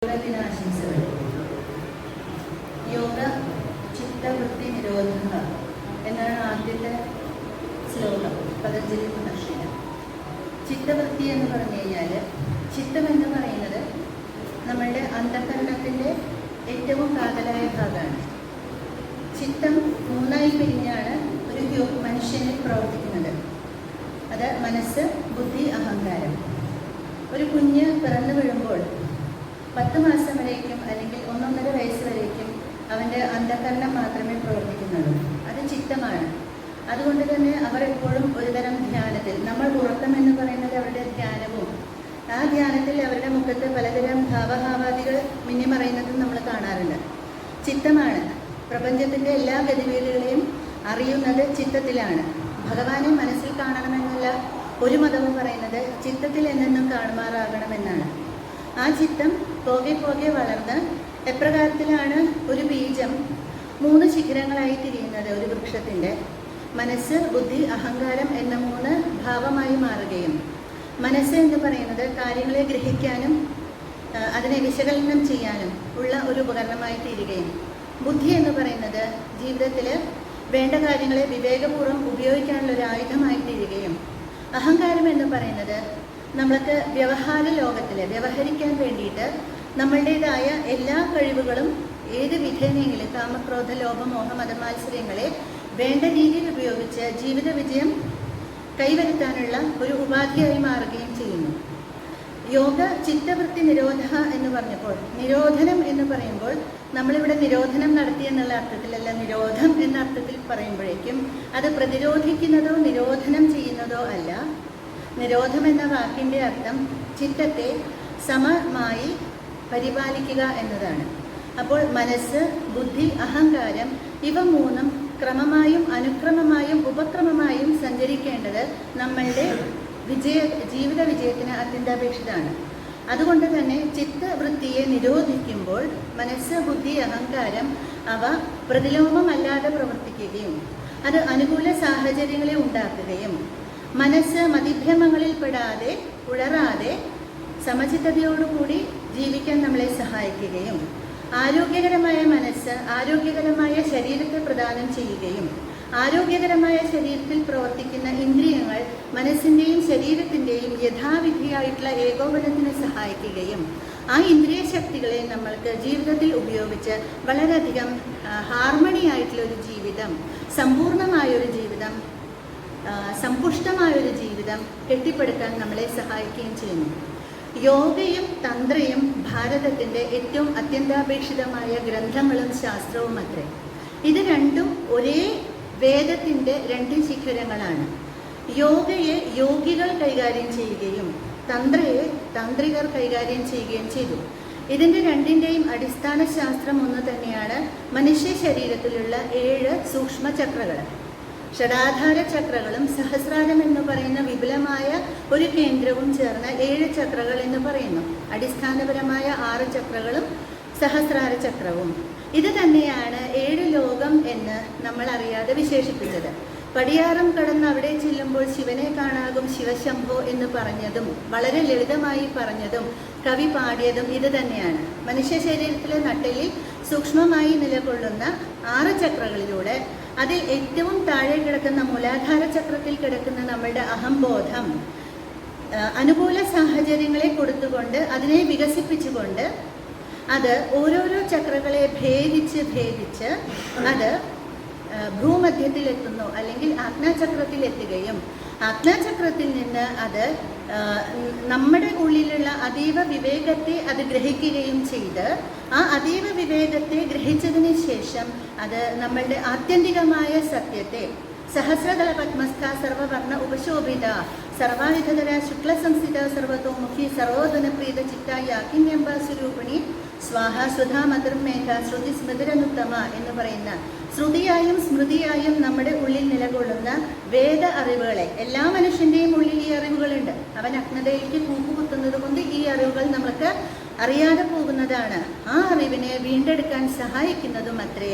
ദിനാശംസകൾ. യോഗ ചിത്തവൃത്തി നിരോധന എന്നാണ് ആദ്യത്തെ ശ്ലോകം പതഞ്ജലി മഹർഷിയുടെ. ചിത്തവൃത്തി എന്ന് പറഞ്ഞു കഴിഞ്ഞാൽ, ചിത്തം എന്ന് പറയുന്നത് നമ്മളുടെ അന്ധകരണത്തിൻ്റെ ഏറ്റവും കാതലായ ഭാഗമാണ്. ചിത്തം മൂന്നായി പിരിഞ്ഞാണ് ഒരു മനുഷ്യനിൽ പ്രവർത്തിക്കുന്നത്. അത് മനസ്സ്, ബുദ്ധി, അഹങ്കാരം. ഒരു കുഞ്ഞ് പിറന്നു വീഴുമ്പോൾ 10 മാസം വരേക്കും അല്ലെങ്കിൽ 1.5 വയസ്സ് വരേക്കും അവൻ്റെ അന്ധകരണം മാത്രമേ പ്രവർത്തിക്കുന്നുള്ളൂ. അത് ചിത്തമാണ്. അതുകൊണ്ട് തന്നെ അവർ എപ്പോഴും ഒരുതരം ധ്യാനത്തിൽ, നമ്മൾ ഉറക്കം എന്ന് പറയുന്നത് അവരുടെ ധ്യാനവും, ആ ധ്യാനത്തിൽ അവരുടെ മുഖത്ത് പലതരം ഭാവഭാവാദികൾ മിന്നിമറയുന്നതും നമ്മൾ കാണാറുണ്ട്. ചിത്തമാണ്. പ്രപഞ്ചത്തിൻ്റെ എല്ലാ ഗതിവേദികളെയും അറിയുന്നത് ചിത്തത്തിലാണ്. ഭഗവാനെ മനസ്സിൽ കാണണമെന്നല്ല ഒരു മതവും പറയുന്നത്, ചിത്തത്തിൽ എന്നെന്നും കാണുമാറാകണമെന്നാണ്. ആ ചിത്തം പോകെ പോകെ വളർന്ന് എപ്രകാരത്തിലാണ് ഒരു ബീജം 3 ശിഖരങ്ങളായി തിരിയുന്നത് ഒരു വൃക്ഷത്തിൻ്റെ, മനസ്സ്, ബുദ്ധി, അഹങ്കാരം എന്ന 3 ഭാവമായി മാറുകയും, മനസ്സ് എന്ന് പറയുന്നത് കാര്യങ്ങളെ ഗ്രഹിക്കാനും അതിനെ വിശകലനം ചെയ്യാനും ഉള്ള ഒരു ഉപകരണമായി തീരുകയും, ബുദ്ധി എന്ന് പറയുന്നത് ജീവിതത്തിൽ വേണ്ട കാര്യങ്ങളെ വിവേകപൂർവ്വം ഉപയോഗിക്കാനുള്ള ഒരു ആയുധമായി തീരുകയും, അഹങ്കാരം എന്ന് പറയുന്നത് നമ്മൾക്ക് വ്യവഹാര ലോകത്തിൽ വ്യവഹരിക്കാൻ വേണ്ടിയിട്ട് നമ്മളുടേതായ എല്ലാ കഴിവുകളും ഏത് വിധേനയെങ്കിലും കാമക്രോധ ലോഭമോഹ മതമാത്സര്യങ്ങളെ വേണ്ട രീതിയിൽ ഉപയോഗിച്ച് ജീവിത വിജയം കൈവരുത്താനുള്ള ഒരു ഉപാധിയായി മാറുകയും ചെയ്യുന്നു. യോഗ ചിത്തവൃത്തി നിരോധ എന്ന് പറഞ്ഞപ്പോൾ, നിരോധനം എന്ന് പറയുമ്പോൾ നമ്മളിവിടെ നിരോധനം നടത്തി എന്നുള്ള അർത്ഥത്തിലല്ല, നിരോധം എന്ന അർത്ഥത്തിൽ പറയുമ്പോഴേക്കും അത് പ്രതിരോധിക്കുന്നതോ നിരോധനം ചെയ്യുന്നതോ അല്ല. നിരോധം എന്ന വാക്കിൻ്റെ അർത്ഥം ചിത്തത്തെ സമമായി പരിപാലിക്കുക എന്നതാണ്. അപ്പോൾ മനസ്സ്, ബുദ്ധി, അഹങ്കാരം ഇവ 3 ക്രമമായും അനുക്രമമായും ഉപക്രമമായും സഞ്ചരിക്കേണ്ടത് നമ്മളുടെ ജീവിത വിജയത്തിന് അത്യന്താപേക്ഷിതമാണ്. അതുകൊണ്ട് തന്നെ ചിത്തവൃത്തിയെ നിരോധിക്കുമ്പോൾ മനസ്സ്, ബുദ്ധി, അഹങ്കാരം അവ പ്രതിലോമമല്ലാതെ പ്രവർത്തിക്കുകയും അത് അനുകൂല സാഹചര്യങ്ങളെ ഉണ്ടാക്കുകയും മനസ്സ് മതിഭ്രമങ്ങളിൽ പെടാതെ ഉഴറാതെ സമചിത്തതയോടുകൂടി ജീവിക്കാൻ നമ്മളെ സഹായിക്കുകയും, ആരോഗ്യകരമായ മനസ്സ് ആരോഗ്യകരമായ ശരീരത്തെ പ്രദാനം ചെയ്യുകയും, ആരോഗ്യകരമായ ശരീരത്തിൽ പ്രവർത്തിക്കുന്ന ഇന്ദ്രിയങ്ങൾ മനസ്സിൻ്റെയും ശരീരത്തിൻ്റെയും യഥാവിധിയായിട്ടുള്ള ഏകോപനത്തിന് സഹായിക്കുകയും, ആ ഇന്ദ്രിയ ശക്തികളെ നമ്മൾക്ക് ജീവിതത്തിൽ ഉപയോഗിച്ച് വളരെയധികം ഹാർമണിയായിട്ടുള്ളൊരു ജീവിതം, സമ്പൂർണമായൊരു ജീവിതം, സമ്പുഷ്ടമായൊരു ജീവിതം കെട്ടിപ്പടുക്കാൻ നമ്മളെ സഹായിക്കുകയും ചെയ്യുന്നു. യോഗയും തന്ത്രയും ഭാരതത്തിൻ്റെ ഏറ്റവും അത്യന്താപേക്ഷിതമായ ഗ്രന്ഥങ്ങളും ശാസ്ത്രവും അത്രേ. ഇത് രണ്ടും ഒരേ വേദത്തിൻ്റെ 2 ശിഖരങ്ങളാണ്. യോഗയെ യോഗികൾ കൈകാര്യം ചെയ്യുകയും തന്ത്രയെ തന്ത്രികർ കൈകാര്യം ചെയ്യുകയും ചെയ്തു. ഇതിൻ്റെ രണ്ടിൻ്റെയും അടിസ്ഥാന ശാസ്ത്രം ഒന്ന് തന്നെയാണ്. മനുഷ്യ ശരീരത്തിലുള്ള 7 സൂക്ഷ്മ ചക്രകൾ, ഷഡാധാര ചക്രകളും സഹസ്രാരം എന്ന് പറയുന്ന വിപുലമായ ഒരു കേന്ദ്രവും ചേർന്ന 7 ചക്രകൾ എന്ന് പറയുന്നു. അടിസ്ഥാനപരമായ 6 ചക്രകളും സഹസ്രാര ചക്രവും. ഇത് തന്നെയാണ് 7 ലോകം എന്ന് നമ്മൾ അറിയാതെ വിശേഷിപ്പിച്ചത്. പടിയാറും കടന്ന് അവിടെ ചെല്ലുമ്പോൾ ശിവനെ കാണാകും ശിവശംഭോ എന്ന് പറഞ്ഞതും വളരെ ലളിതമായി പറഞ്ഞതും കവി പാടിയതും ഇത് തന്നെയാണ്. മനുഷ്യ ശരീരത്തിലെ നട്ടെല്ലിൽ സൂക്ഷ്മമായി നിലകൊള്ളുന്ന 6 ചക്രകളിലൂടെ അതിൽ ഏറ്റവും താഴെ കിടക്കുന്ന മൂലാധാര ചക്രത്തിൽ കിടക്കുന്ന നമ്മളുടെ അഹംബോധം അനുകൂല സാഹചര്യങ്ങളെ കൊടുത്തുകൊണ്ട് അതിനെ വികസിപ്പിച്ചുകൊണ്ട് അത് ഓരോരോ ചക്രങ്ങളെ ഭേദിച്ച് അത് ഭൂമധ്യത്തിലെത്തുന്നു, അല്ലെങ്കിൽ ആജ്ഞാചക്രത്തിലെത്തുകയും ആജ്ഞാചക്രത്തിൽ നിന്ന് അത് നമ്മുടെ ഉള്ളിലുള്ള അതീവ വിവേകത്തെ അത് ഗ്രഹിക്കുകയും ചെയ്ത് ആ അതീവ വിവേകത്തെ ഗ്രഹിച്ചതിന് ശേഷം അത് നമ്മളുടെ ആത്യന്തികമായ സത്യത്തെ സഹസ്രദള പത്മസ്ഥ സർവവർണ്ണ ഉപശോഭിത സർവായുധര ശുക്ലസംസ്ഥിത സർവതോമുഖി സർവോധനപ്രീത ചിത്തായ അഗ്നിയംബ സ്വരൂപിണി സ്വാഹ സുധാ മധുർമേഘ ശ്രുതി സ്മൃതിരനുത്തമ എന്ന് പറയുന്ന ശ്രുതിയായും സ്മൃതിയായും നമ്മുടെ ഉള്ളിൽ നിലകൊള്ളുന്ന വേദ അറിവുകളെ, എല്ലാ മനുഷ്യൻ്റെയും ഉള്ളിൽ ഈ അറിവുകളുണ്ട്. അവൻ അജ്ഞതയിലേക്ക് കൂപ്പുകുത്തുന്നത് കൊണ്ട് ഈ അറിവുകൾ നമുക്ക് അറിയാതെ പോകുന്നതാണ്. ആ അറിവിനെ വീണ്ടെടുക്കാൻ സഹായിക്കുന്നതും അത്രേ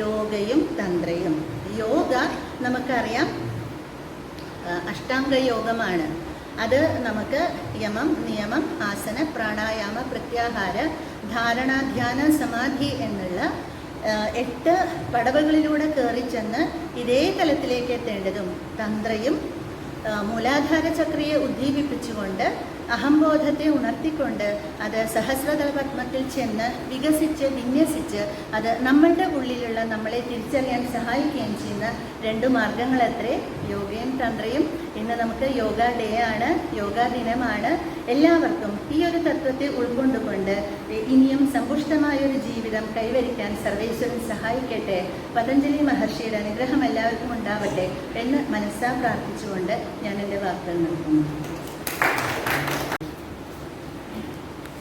യോഗയും തന്ത്രയും. യോഗ നമുക്കറിയാം അഷ്ടാംഗ യോഗമാണ്. അത് നമുക്ക് യമം, നിയമം, ആസന, പ്രാണായാമ, പ്രത്യാഹാര, ധാരണ, ധ്യാന, സമാധി എന്നുള്ള 8 പടവുകളിലൂടെ കയറി ചെന്ന് ഇതേ തലത്തിലേക്ക് എത്തേണ്ടതും തന്ത്രയും മൂലാധാര ചക്രയെ ഉദ്ദീപിപ്പിച്ചുകൊണ്ട് അഹംബോധത്തെ ഉണർത്തിക്കൊണ്ട് അത് സഹസ്രദള പത്മത്തിൽ ചെന്ന് വികസിച്ച് വിന്യസിച്ച് അത് നമ്മളുടെ ഉള്ളിലുള്ള നമ്മളെ തിരിച്ചറിയാൻ സഹായിക്കുകയും ചെയ്യുന്ന 2 മാർഗങ്ങളത്രേ യോഗയും തന്ത്രയും. ഇന്ന് നമുക്ക് യോഗ ഡേ ആണ്, യോഗാ ദിനമാണ്. എല്ലാവർക്കും ഈ ഒരു തത്വത്തെ ഉൾക്കൊണ്ടുകൊണ്ട് ഇനിയും സമ്പുഷ്ടമായൊരു ജീവിതം കൈവരിക്കാൻ സർവേശ്വരൻ സഹായിക്കട്ടെ. പതഞ്ജലി മഹർഷിയുടെ അനുഗ്രഹം എല്ലാവർക്കും ഉണ്ടാവട്ടെ എന്ന് മനസ്സാ പ്രാർത്ഥിച്ചുകൊണ്ട് ഞാൻ എൻ്റെ വാക്കുകൾ നിർത്തുന്നു.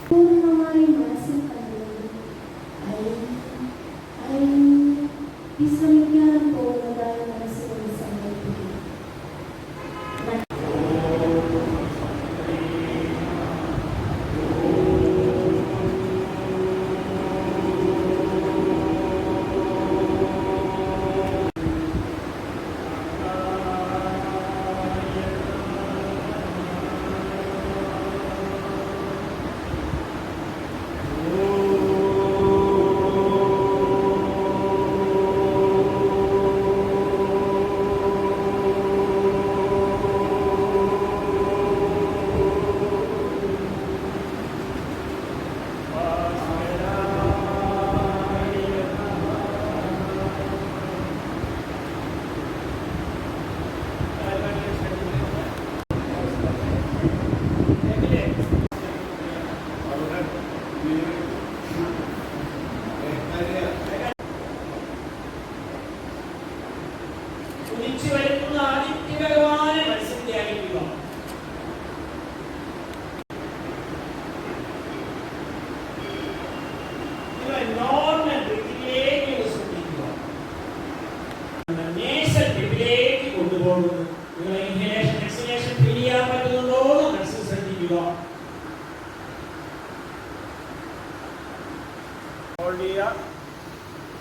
പൂർണ്ണമായി മനസ്സിൽ വിശ്രമിക്കാൻ പോകുന്നതായി മനസ്സിലൊരു സങ്കല്പിക്കുന്നു.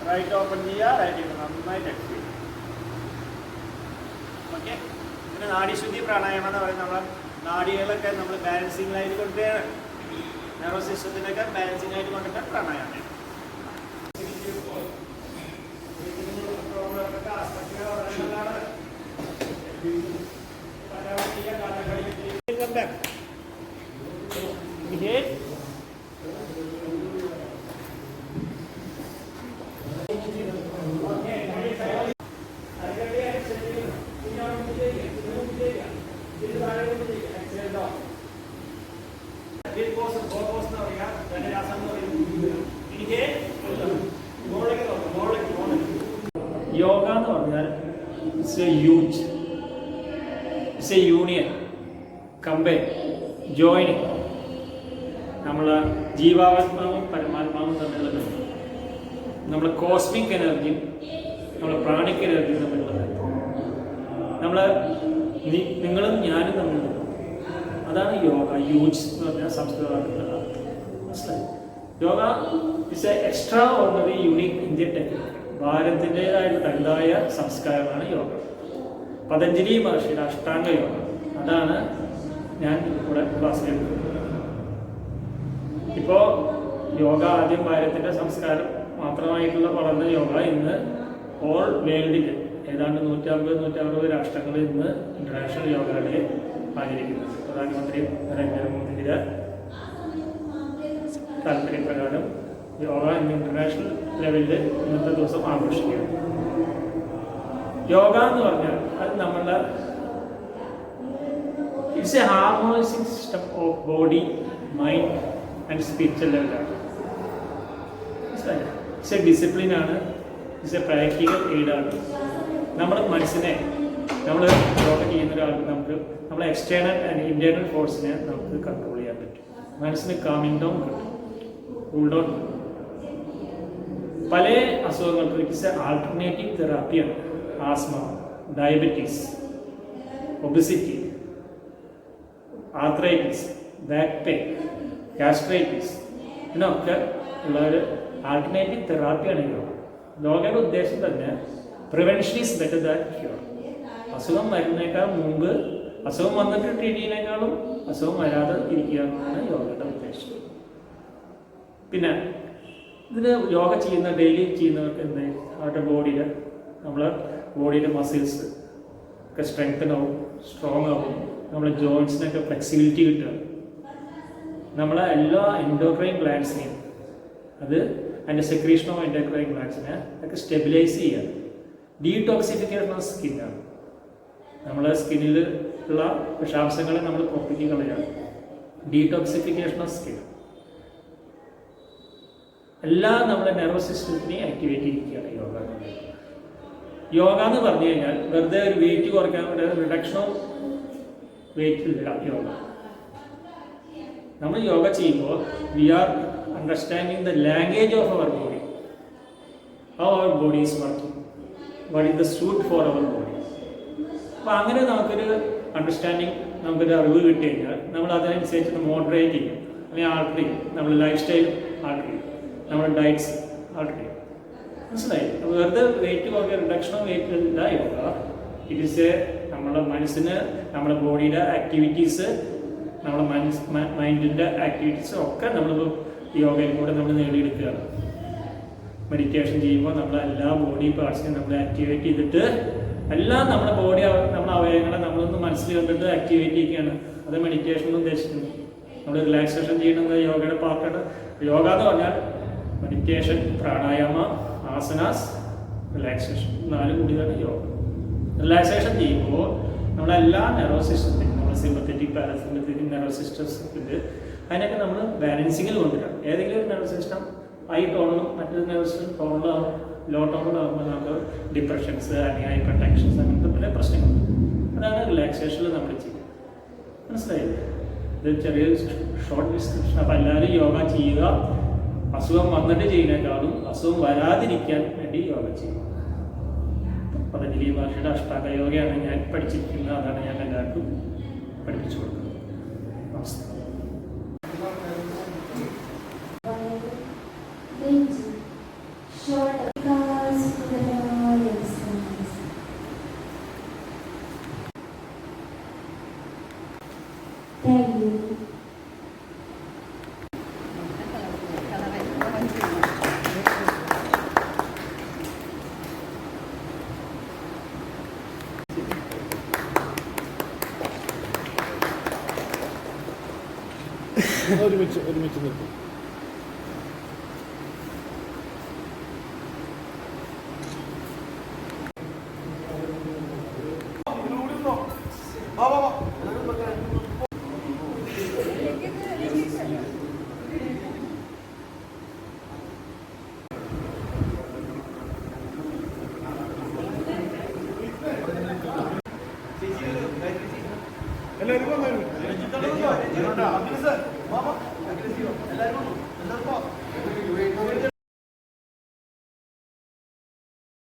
റൈറ്റ് ഓപ്പൺ ചെയ്യുക, റൈറ്റ് നന്നായിട്ട് എക്സ്പീരിയൻസ്. ഓക്കെ. പിന്നെ നാഡീശുദ്ധി പ്രാണായാമം എന്ന് പറയുന്നത് നമ്മളെ നാഡികളൊക്കെ നമ്മൾ ബാലൻസിങ്ങിലായിട്ട് കൊണ്ടുവരികയാണ്. നെർവസ് സിസ്റ്റത്തിനൊക്കെ ബാലൻസിങ് ആയിട്ട് കൊണ്ടിട്ട് പ്രാണായാമം. യോഗ എന്ന് പറഞ്ഞാൽ it's A youth, it's A union, combine, joining. നമ്മളെ ജീവാത്മാവും പരമാത്മാവും തമ്മിലുള്ള ബന്ധം, നമ്മളെ കോസ്മിക് എനർജിയും നമ്മളെ പ്രാണിക് എനർജിയും തമ്മിലുള്ള ബന്ധം, നമ്മളെ നിങ്ങളും ഞാനും തമ്മിലുള്ള ബന്ധം. അതാണ് യോഗ. യൂത്ത് എന്ന് പറഞ്ഞാൽ സംസ്കൃതത്തിലുള്ള മനസ്സിലായി. Yoga it's a extraordinary unique Indian technique. ഭാരതത്തിൻ്റെതായിട്ട് തനതായ സംസ്കാരമാണ് യോഗ. പതഞ്ജലി മഹർഷിയുടെ അഷ്ടാംഗ യോഗ, അതാണ് ഞാൻ ഇവിടെ ക്ലാസ്സിൽ എടുക്കുന്നത്. ഇപ്പോൾ യോഗ ആദ്യം ഭാരതത്തിൻ്റെ സംസ്കാരം മാത്രമായിട്ടുള്ള വളർന്ന യോഗ ഇന്ന് ഓൾ വേൾഡിൽ ഏതാണ്ട് 150-160 രാഷ്ട്രങ്ങളിൽ ഇന്ന് ഇന്റർനാഷണൽ യോഗ ഡേ ആചരിക്കുന്നത്. പ്രധാനമന്ത്രി നരേന്ദ്രമോദിയുടെ താല്പര്യപ്രകാരം യോഗ ഇന്ന് ഇന്റർനാഷണൽ ലെവലിൽ ഇന്നത്തെ ദിവസം ആഘോഷിക്കുകയാണ്. യോഗ എന്ന് പറഞ്ഞാൽ അത് നമ്മളുടെ it's a harmonising system of body, mind and spiritual ലെവലാണ്. ഇറ്റ്സ് എ ഡിസിപ്ലിനാണ്, ഇറ്റ്സ് എ പ്രാക്ടിക്കൽ എയ്ഡാണ്. നമ്മുടെ മനസ്സിനെ നമ്മൾ യോഗ ചെയ്യുന്ന ഒരാൾക്ക് നമ്മളെ എക്സ്റ്റേണൽ ആൻഡ് ഇന്റേണൽ ഫോഴ്സിനെ നമുക്ക് കൺട്രോൾ ചെയ്യാൻ പറ്റും. മനസ്സിന് കാമിംഗ് ഡൗൺ കിട്ടും, കൂൾ ഡൗൺ. പല അസുഖങ്ങൾക്കും ഇറ്റ്സ് എ ആൾട്ടർനേറ്റീവ് തെറാപ്പിയാണ്. Asthma, diabetes, obesity, arthritis, back pain, gastritis, ഇതിനൊക്കെ ഉള്ള ഒരു ആൾട്ടർനേറ്റീവ് തെറാപ്പിയാണ് യോഗ. യോഗയുടെ ഉദ്ദേശം തന്നെ prevention is better than cure. അസുഖം വരുന്നേക്കാൾ മുമ്പ് അസുഖം വന്നിട്ട് ട്രീറ്റ് ചെയ്യുന്നതിനേക്കാളും അസുഖം വരാതെ ഇരിക്കുക എന്നാണ് യോഗയുടെ ഉദ്ദേശം. പിന്നെ ഇതിന് യോഗ ഡെയിലി ചെയ്യുന്നവർക്ക് എന്ത് അവരുടെ ബോഡിയിൽ നമ്മളെ ബോഡിയിലെ മസിൽസ് ഒക്കെ സ്ട്രെങ്തൻ ആവും, സ്ട്രോങ് ആവും, നമ്മളെ ജോയിൻസിനൊക്കെ ഫ്ലെക്സിബിലിറ്റി കിട്ടുക, നമ്മളെ എല്ലാ എൻഡോക്രൈൻ ഗ്ലാൻഡ്സിനെയും അത് അതിൻ്റെ സെക്രീഷൻ ഓഫ് എൻഡോക്രൈൻ ഗ്ലാൻഡ്സിനെ ഒക്കെ സ്റ്റെബിലൈസ് ചെയ്യുക. ഡീടോക്സിഫിക്കേഷൻ ഓഫ് സ്കിന്നാണ്. നമ്മളെ സ്കിന്നിൽ ഉള്ള വിഷാംശങ്ങളെ നമ്മൾ പുറത്തേക്ക് കളയാണ്. ഡീടോക്സിഫിക്കേഷൻ ഓഫ് സ്കിൻ എല്ലാം നമ്മുടെ നെർവസ് സിസ്റ്റത്തിനെ ആക്ടിവേറ്റ് ചെയ്യിക്കുകയാണ് യോഗ. യോഗ എന്ന് പറഞ്ഞു കഴിഞ്ഞാൽ വെറുതെ ഒരു വെയിറ്റ് കുറയ്ക്കാൻ വേണ്ടി റിഡക്ഷൻ ഓഫ് വെയിറ്റ് ഇല്ല യോഗ. നമ്മൾ യോഗ ചെയ്യുമ്പോൾ we are understanding the language of our body, how our body is working, what is the suit for our body. അപ്പോൾ അങ്ങനെ നമുക്കൊരു അണ്ടർസ്റ്റാൻഡിങ്, നമുക്കൊരു അറിവ് കിട്ടി കഴിഞ്ഞാൽ നമ്മൾ അതിനനുസരിച്ച് മോഡറേറ്റ് ചെയ്യും, അല്ലെങ്കിൽ ആൾട്ടർ ചെയ്യും, നമ്മുടെ ലൈഫ് സ്റ്റൈൽ ആൾട്ടർ ചെയ്യും, നമ്മുടെ ഡയറ്റ്സ് ആൾട്ടർ ചെയ്യും. മനസ്സിലായി? വെറുതെ വെയിറ്റ് കുറയ്ക്കുക, റിഡക്ഷൻ ഓഫ് വെയിറ്റ് ഇല്ല യോഗ. ഇറ്റ് ഈസ് എ നമ്മുടെ മനസ്സിന്, നമ്മുടെ ബോഡിയുടെ ആക്ടിവിറ്റീസ്, നമ്മുടെ മൈൻഡിൻ്റെ ആക്ടിവിറ്റീസ് ഒക്കെ നമ്മളിപ്പോൾ യോഗയിൽ കൂടെ നമ്മൾ നേടിയെടുക്കുകയാണ്. മെഡിറ്റേഷൻ ചെയ്യുമ്പോൾ നമ്മളെ എല്ലാ ബോഡി പാർട്സിനെയും നമ്മൾ ആക്ടിവേറ്റ് ചെയ്തിട്ട് എല്ലാം നമ്മുടെ ബോഡി, നമ്മുടെ അവയവങ്ങളെ നമ്മളൊന്ന് മനസ്സിൽ കണ്ടിട്ട് ആക്ടിവേറ്റ് ചെയ്യുകയാണ്. അത് മെഡിറ്റേഷൻ എന്ന് ഉദ്ദേശിക്കുന്നു. നമ്മൾ റിലാക്സേഷൻ ചെയ്യുന്നത് യോഗയുടെ പാർട്ടാണ്. യോഗ എന്ന് പറഞ്ഞാൽ മെഡിറ്റേഷൻ, പ്രാണായാമ, ആസനാസ്, റിലാക്സേഷൻ, 4 കൂടിയാണ് യോഗ. റിലാക്സേഷൻ ചെയ്യുമ്പോൾ നമ്മളെല്ലാ നെർവസ് സിസ്റ്റത്തിനും, നമ്മുടെ സിമ്പത്തറ്റിക് പാരസിമ്പത്തറ്റിക് നെർവസ് സിസ്റ്റംസ് ഉണ്ട്, അതിനൊക്കെ നമ്മൾ ബാലൻസിങ്ങിൽ കൊണ്ടുവരാം. ഏതെങ്കിലും ഒരു നെർവസ് സിസ്റ്റം ഹൈ ടോണിലും മറ്റൊരു നെർവസ് സിസ്റ്റം ടോണിലാവും, ലോ ടോണിലാകുമ്പോൾ നമുക്ക് ഡിപ്രഷൻസ്, അല്ലെങ്കിൽ ഹൈപ്പർ ടെൻഷൻസ്, അങ്ങനത്തെ പല പ്രശ്നങ്ങളുണ്ട്. അതാണ് റിലാക്സേഷനിൽ നമ്മൾ ചെയ്യുക. മനസ്സിലായില്ലേ? ഇത് ചെറിയൊരു ഷോർട്ട് ഡിസ്ക്രിപ്ഷൻ. അപ്പോൾ എല്ലാവരും യോഗ ചെയ്യുക. അസുഖം വന്നിട്ട് ചെയ്യുന്നതിനേക്കാളും അസുഖം വരാതിരിക്കാൻ വേണ്ടി യോഗ ചെയ്യുക. പതഞ്ജലി മഹർഷിയുടെ അഷ്ടാംഗ യോഗയാണ് ഞാൻ പഠിച്ചിരിക്കുന്നത്. അതാണ് ഞാൻ എല്ലാവർക്കും പഠിപ്പിച്ചു കൊടുക്കുന്നത്. നമസ്കാരം. Thank you. ഒരുമിച്ച് നിൽക്കും. എല്ലാവരും